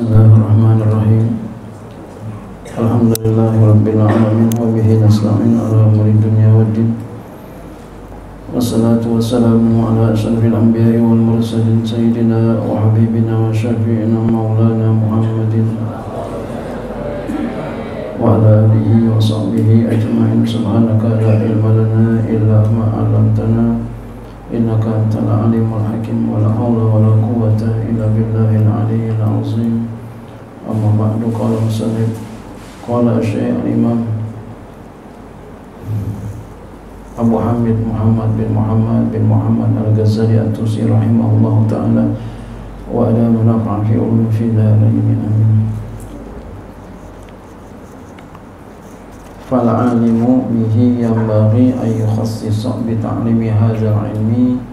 Bismillahirrahmanirrahim. Alhamdulillahirabbil alamin wa bihi nasta'in ala umuri dunya waddin. Wassalatu wassalamu ala asyrafil anbiya'i wal mursalin sayyidina wa habibina wa syafi'ina maulana Muhammadin wa ala alihi wa sahbihi ajma'in. Subhanaka la ilma lana illa ma 'allamtana innaka antal alimul hakim. Wa la haula wa la quwwata illa billahil aliyyil azim. Amma ba'du. Qala musannif qala Syekh Imam Abu Hamid Muhammad bin Muhammad Al-Ghazali At-Tusi rahimahullahu ta'ala wa ala manafa'an fi ulum fi dharain amin. Fal-alimu bihi yanbaghi an yukhassisa bi ta'limi hadzal ilmi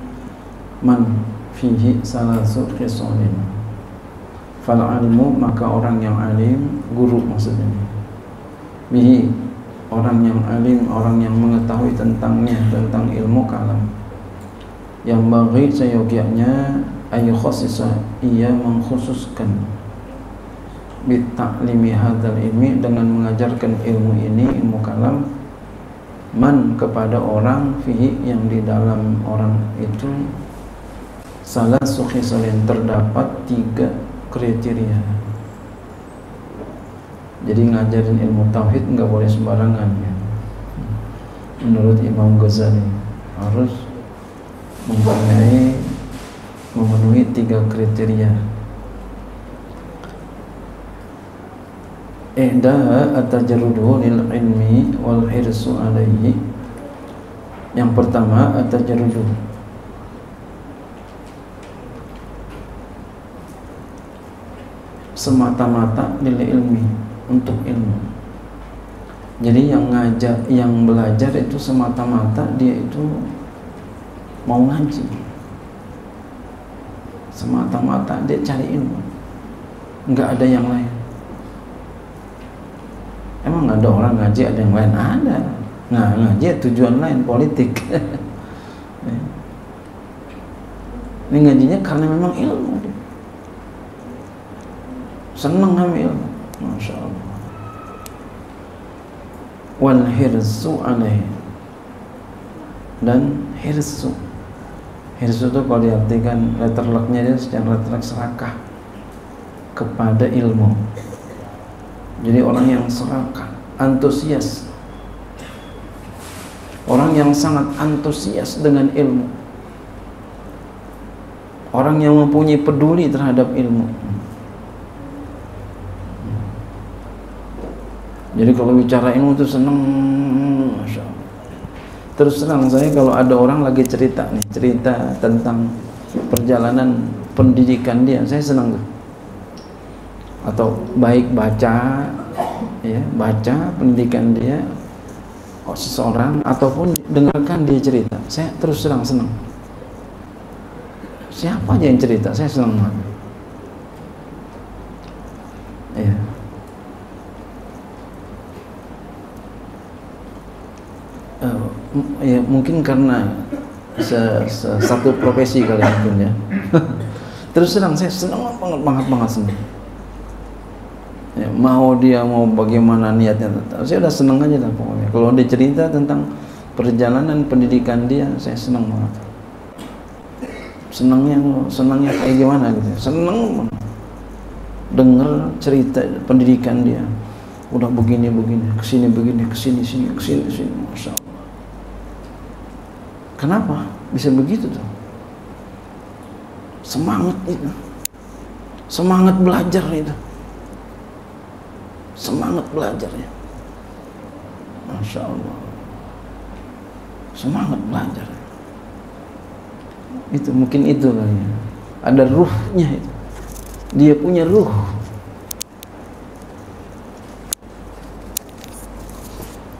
man fihi salasu khisalin. Fal-alimu, maka orang yang alim, guru maksudnya, bihi, orang yang alim, orang yang mengetahui tentangnya, tentang ilmu kalam, yang bagi seyogianya ayu khosisa, ia mengkhususkan bitaklimi hadzal ilmi, dengan mengajarkan ilmu ini, ilmu kalam, man, kepada orang, fihi, yang di dalam orang itu salah sukhisalin, terdapat 3 kriteria. Jadi ngajarin ilmu tauhid nggak boleh sembarangan ya. Menurut Imam Ghazali harus memenuhi 3 kriteria. Ihdaha at-tajarrudu lil ilmi wal hirsu alaihi. Yang pertama at-tajarrudu, semata-mata lil ilmi, untuk ilmu. Jadi yang belajar itu semata-mata dia itu mau ngaji, semata-mata dia cari ilmu, nggak ada yang lain. Emang nggak ada orang ngaji ada yang lain? Ada. Nah, ngaji tujuan lain, politik. Ini ngajinya karena memang ilmu, senang ambil, masya Allah. Wal hirsu alaih, dan hirsu itu kalau diartikan letter lucknya dia secara letter luck serakah kepada ilmu. Jadi orang yang serakah, antusias, orang yang sangat antusias dengan ilmu, orang yang mempunyai peduli terhadap ilmu. Jadi kalau bicara ilmu itu senang, masya Allah. Terus terang saya kalau ada orang lagi cerita tentang perjalanan pendidikan dia, saya senang tuh. Atau baik baca pendidikan dia, seseorang, ataupun dengarkan dia cerita, saya terus terang senang. Siapa aja yang cerita, saya senang banget. Ya. Ya mungkin karena satu profesi kali mungkin ya. Terus terang saya senang banget senang. Ya, mau bagaimana niatnya, saya udah senang aja lah pokoknya. Kalau dia cerita tentang perjalanan pendidikan dia, saya senang banget. Senangnya kayak gimana gitu. Senang banget dengar cerita pendidikan dia. Udah begini, kesini begini, kesini, masya Allah. Kenapa bisa begitu tuh? Semangat itu, semangat belajar itu, semangat belajarnya, masya Allah, semangat belajar. Itu mungkin itu kali ya. Ada ruhnya itu, dia punya ruh.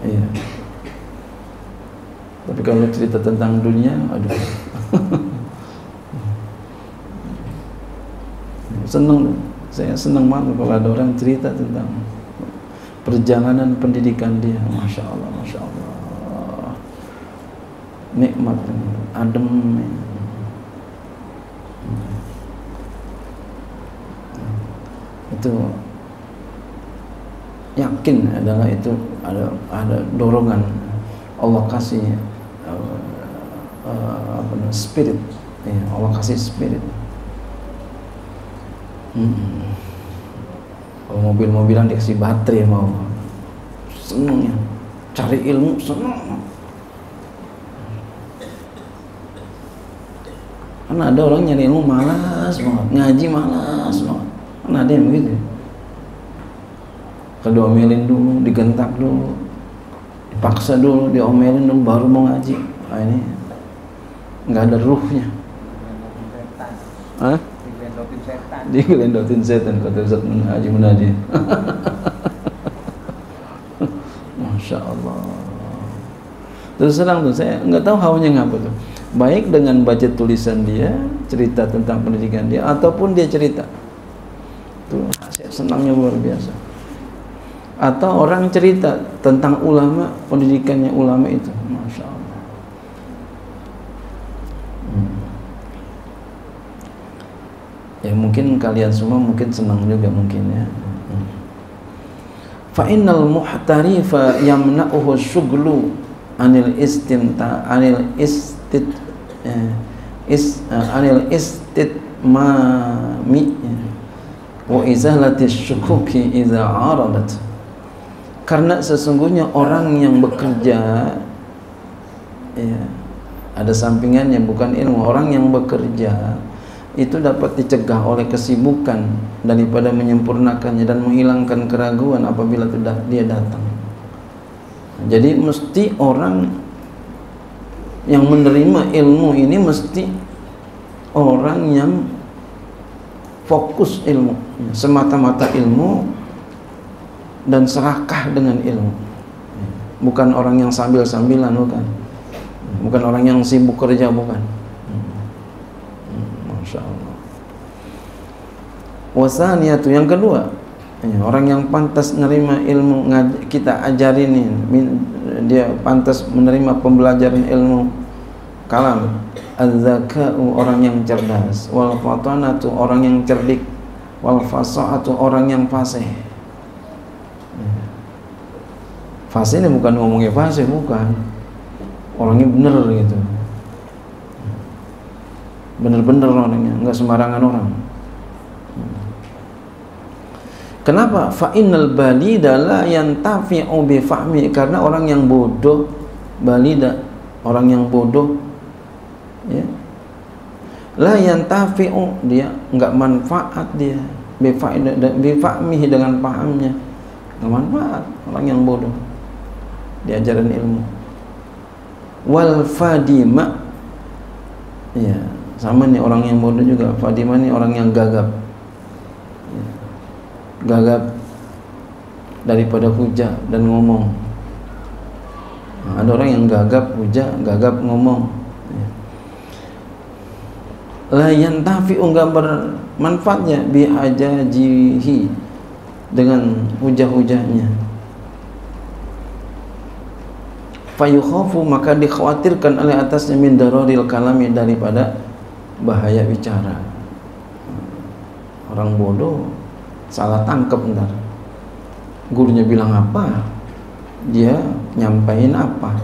Iya. Tapi kalau cerita tentang dunia, aduh. Saya senang banget kalau ada orang cerita tentang perjalanan pendidikan dia, masya Allah, nikmat, adem. itu yakin adalah itu ada dorongan Allah kasih spirit, ya, Allah kasih spirit. Kalau mobil-mobilan dikasih baterai mau seneng ya, cari ilmu seneng. Karena ada orang nyari ilmu malas banget, ngaji malas banget. Kan ada yang begitu. Diomelin dulu, digentak dulu, dipaksa dulu, diomelin dulu, baru mau ngaji. Nah, ini nggak ada ruhnya. Hah? Digelendotin setan kata Ustaz Haji Munadi. Masya Allah. Terus terang tuh saya nggak tahu hawanya ngapa tuh. Baik dengan baca tulisan dia, cerita tentang pendidikan dia, ataupun dia cerita. Tuh saya senangnya luar biasa. Atau orang cerita tentang ulama, pendidikannya ulama itu, Masya Allah. Ya mungkin kalian semua mungkin senang juga mungkin ya. Fa innal muhtarifa yamna'uhu syughlu anil istitmami wa izalati syukuki idza aradat. Karena sesungguhnya orang yang bekerja, ya, ada sampingannya bukan ilmu. Orang yang bekerja itu dapat dicegah oleh kesibukan daripada menyempurnakannya dan menghilangkan keraguan apabila dia datang. Jadi mesti orang yang menerima ilmu ini mesti orang yang fokus ilmu, semata-mata ilmu dan serakah dengan ilmu. Bukan orang yang sambil-sambilan, bukan orang yang sibuk kerja, bukan. Masya Allah. Wasaniyatu, yang kedua, orang yang pantas menerima ilmu kita ajarin ini, dia pantas menerima pembelajaran ilmu kalam. Az-zaka'u, orang yang cerdas. Wal fatanatu, orang yang cerdik. Wal fasahatu, orang yang fasih. Fasih ini bukan ngomongnya fasih, bukan. Orangnya bener gitu. Bener-bener orangnya, enggak sembarangan orang. Kenapa? Fa innal balida la yantafi'u bi fahmi, karena orang yang bodoh, balida, orang yang bodoh, ya, la yantafi'u, dia enggak manfaat dia bi fahmihi, dengan pahamnya enggak manfaat. Orang yang bodoh diajarin ilmu. Wal fadima, ya sama nih orang yang bodoh juga. Fadima nih orang yang gagap, ya, gagap daripada hujah dan ngomong. Nah, ada orang yang gagap hujah, gagap ngomong, ya. La yantafi'u, enggak bermanfaatnya bihajajihi, dengan hujah-hujahnya. Fayukhafu, maka dikhawatirkan oleh atasnya min dararil kalami, daripada bahaya bicara. Orang bodoh salah tangkap ntar. Gurunya bilang apa, dia nyampain apa.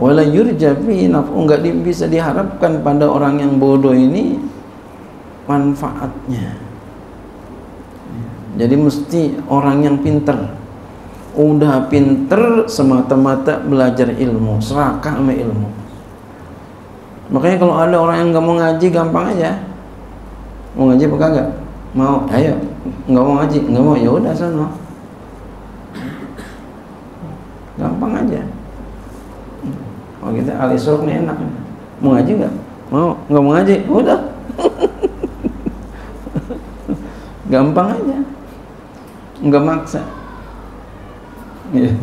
Wala yurja fi naf'u, enggak bisa diharapkan pada orang yang bodoh ini manfaatnya. Jadi mesti orang yang pintar, udah pinter semata-mata belajar ilmu, serakah sama ilmu. Makanya kalau ada orang yang nggak mau ngaji, gampang aja. Mau ngaji apa kagak? Mau, ayo. Nggak mau ngaji, nggak mau, ya udah sana. Gampang aja. Oh kita alisok nih enak. Mau ngaji nggak? Mau, nggak mau ngaji, udah. Gampang aja. Nggak maksa. Yeah.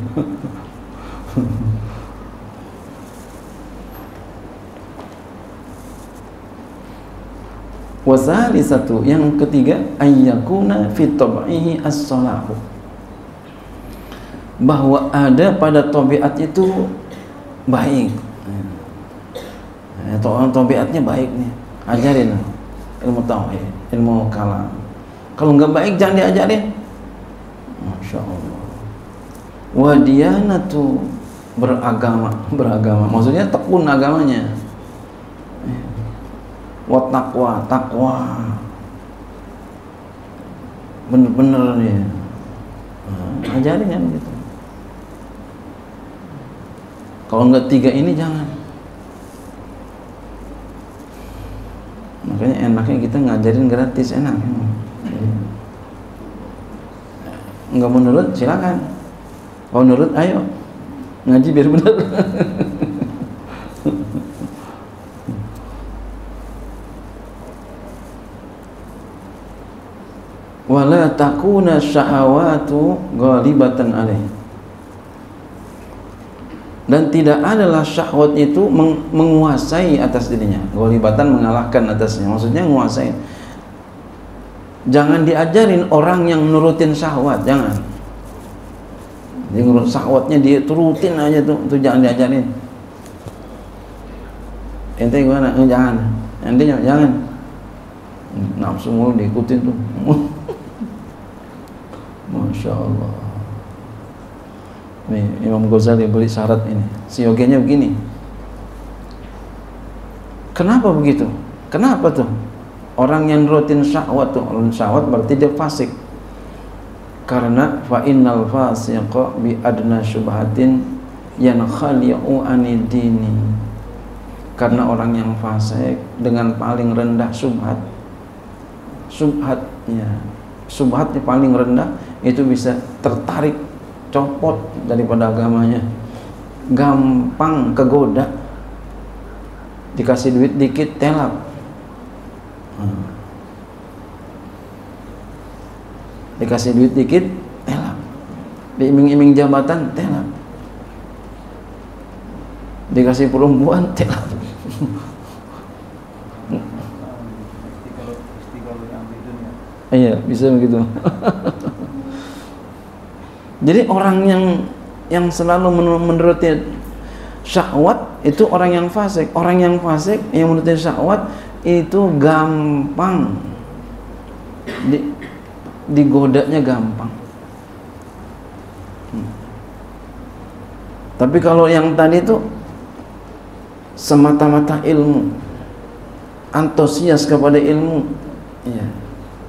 Wasalisatu, yang ketiga, ayyakuna fi tab'ihi as-salahu, bahwa ada pada tabiat itu baik. Tabiatnya baik nih, ajarin. ilmu tauhid, ilmu kalam. Kalau nggak baik jangan diajarin. Masya Allah. Wadiyanatu beragama, maksudnya tekun agamanya. Wa takwa, bener-bener ya. Ajarin kan gitu. Kalau nggak tiga ini jangan. Makanya enaknya kita ngajarin gratis, enak. Nggak mau nurut silakan. Kalau nurut ayo ngaji biar benar. Wala takuna syahawatu ghalibatan alaih. Dan tidak adalah syahwat itu menguasai atas dirinya. Ghalibatan mengalahkan atasnya. Maksudnya menguasai. Jangan diajarin orang yang nurutin syahwat, jangan. Dia ngurut syahwatnya dia turutin aja tuh jangan diajarin. Ente gimana? Jangan. Ente jangan. Nafsu mulu diikutin tuh. Masya Allah. Nih Imam Ghazali beri syarat ini. Siyogenya begini. Kenapa begitu? Kenapa tuh? Orang yang rutin syahwat tuh, orang syahwat berarti dia fasik. Karena fa innal fasiqa bi adna syubhatin yankhali'u anidini. Karena orang yang fasik dengan paling rendah subhat. Subhatnya paling rendah itu bisa tertarik, copot daripada agamanya. Gampang kegoda. Dikasih duit dikit telap. Dikasih duit dikit telap, diiming-iming jabatan telap, dikasih perempuan telap. Iya bisa begitu. Jadi orang yang selalu menuruti syahwat itu orang yang fasik. Orang yang fasik yang menuruti syahwat itu gampang digodanya gampang. Tapi kalau yang tadi itu semata-mata ilmu, antusias kepada ilmu, ya.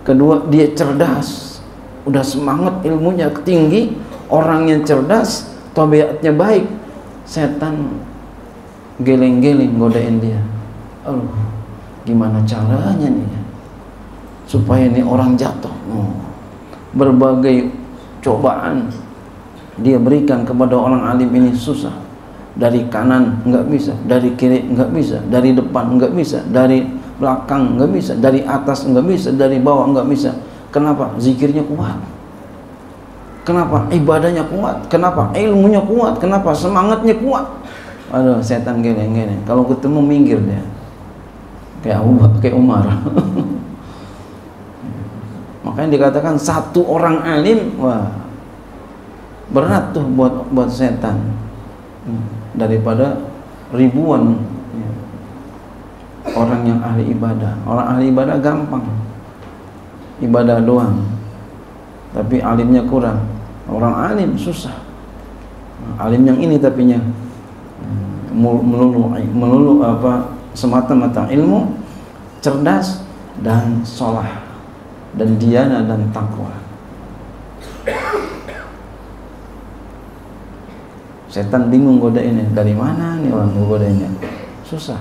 Kedua dia cerdas, udah semangat ilmunya tinggi, orang yang cerdas, tabiatnya baik, setan geleng-geleng godain dia. Gimana caranya nih supaya ini orang jatuh? Berbagai cobaan dia berikan kepada orang alim ini susah. Dari kanan nggak bisa, dari kiri nggak bisa, dari depan nggak bisa, dari belakang nggak bisa, dari atas nggak bisa, dari bawah nggak bisa. Kenapa? Zikirnya kuat. Kenapa? Ibadahnya kuat. Kenapa? Ilmunya kuat. Kenapa? Semangatnya kuat. Aduh, setan geleng-geleng. Kalau ketemu minggir dia. Kayak Umar. Makanya dikatakan satu orang alim, wah berat tuh buat setan daripada ribuan orang yang ahli ibadah. Orang ahli ibadah gampang, ibadah doang, tapi alimnya kurang. Orang alim susah. Alim yang ini tapinya melulu apa semata-mata ilmu, cerdas dan sholah, dan diyana dan takwa. Setan bingung godainnya, dari mana nih orang godainnya? Susah.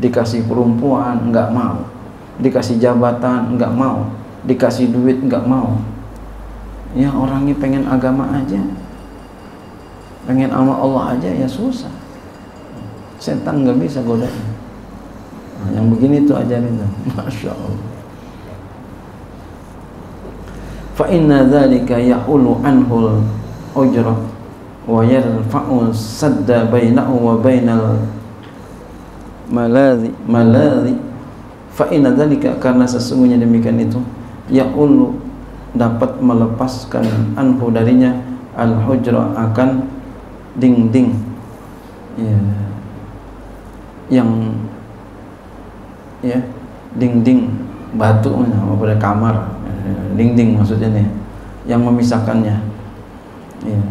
Dikasih perempuan nggak mau, dikasih jabatan nggak mau, dikasih duit nggak mau. Ya orangnya pengen agama aja, pengen sama Allah aja, ya susah. Setan nggak bisa godain. Nah, yang begini tuh ajarin tuh. Masya Allah. Fa inna dzalika yahulu anhul ujrah wa yarfa'u sadda bainahu wa bainal maladhi. Fa inna dzalika, karena sesungguhnya demikian itu, yahulu dapat melepaskan anhu darinya al hujrah, akan dinding ya, yang ya dinding batu pada kamar, dinding maksudnya nih, yang memisahkannya. Ya.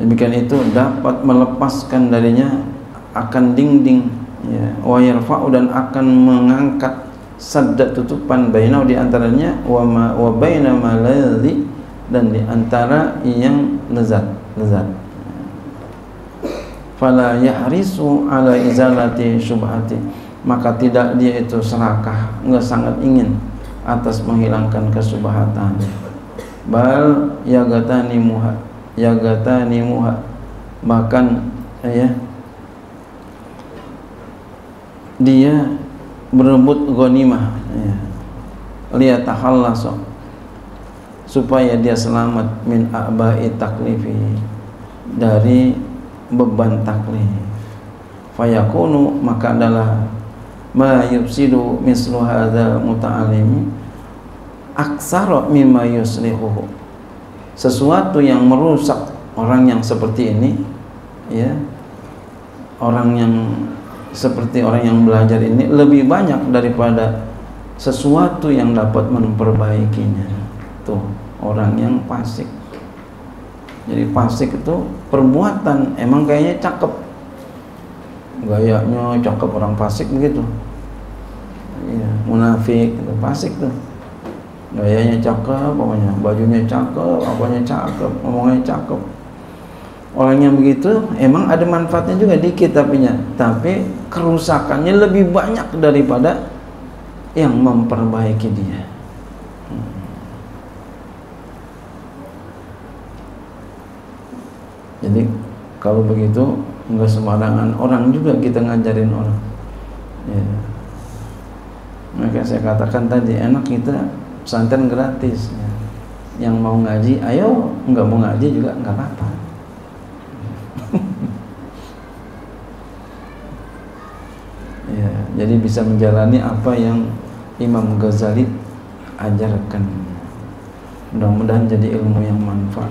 Demikian itu dapat melepaskan darinya akan dinding, ya, wa yarfa'u, dan akan mengangkat sadda, tutupan, bainau, di antaranya, wa baina maladhi, dan di antara yang lezat. Fala yahrisu ala izalati syubhati, maka tidak dia itu serakah, enggak sangat ingin atas menghilangkan kesubhatan. Bal yagatani muha, bahkan ya dia berebut ghanimah, ya, liyatahallasa, supaya dia selamat min abai taklifi, dari beban taklif. Fayakunu, maka adalah ma yufsidu mislu hadzal muta'allim aksara mimma yuslihuhu, sesuatu yang merusak orang yang seperti ini, ya, orang yang seperti orang yang belajar ini lebih banyak daripada sesuatu yang dapat memperbaikinya. Tuh, orang yang fasik. Jadi fasik itu perbuatan, emang kayaknya cakep, gayanya cakep, orang fasik begitu, ya, munafik itu fasik tuh, gayanya cakep, pokoknya bajunya cakep, apanya cakep, ngomongnya cakep. Orang yang begitu emang ada manfaatnya juga dikit, tapi kerusakannya lebih banyak daripada yang memperbaiki dia. Jadi kalau begitu enggak sembarangan orang juga kita ngajarin orang, ya. Maka saya katakan tadi, enak kita pesantren gratis, ya. Yang mau ngaji ayo, enggak mau ngaji juga enggak apa-apa. Ya, jadi bisa menjalani apa yang Imam Ghazali ajarkan. Mudah-mudahan jadi ilmu yang manfaat.